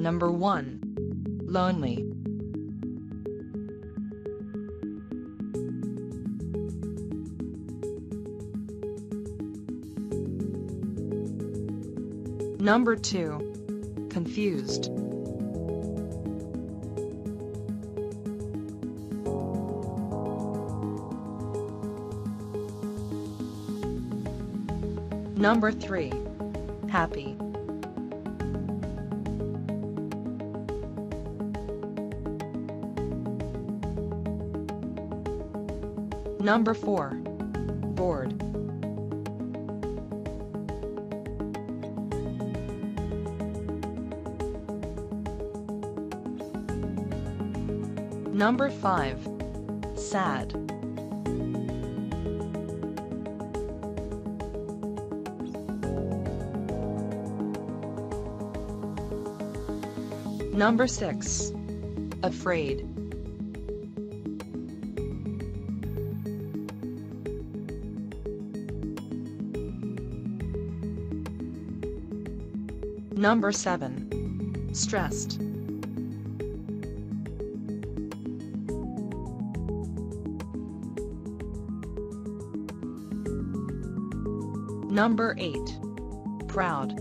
Number 1. Lonely. Number 2. Confused. Number 3. Happy. Number 4. Bored. Number 5. Sad. Number 6. Afraid. Number 7. Stressed. Number 8. Proud.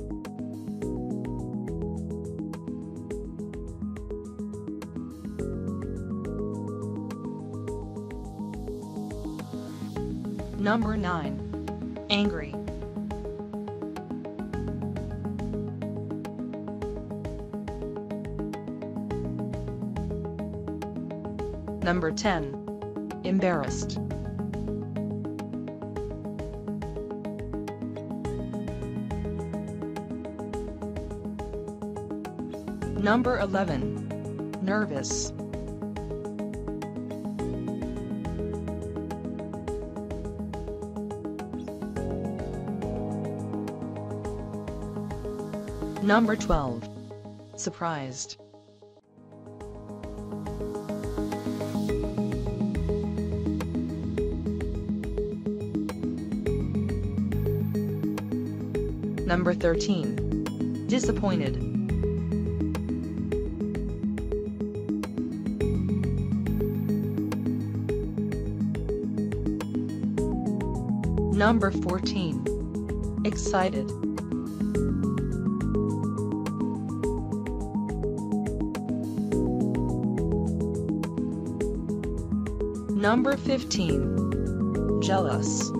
Number 9. Angry. Number 10. Embarrassed. Number 11. Nervous. Number 12. Surprised. Number 13. Disappointed. Number 14. Excited. Number 15. Jealous.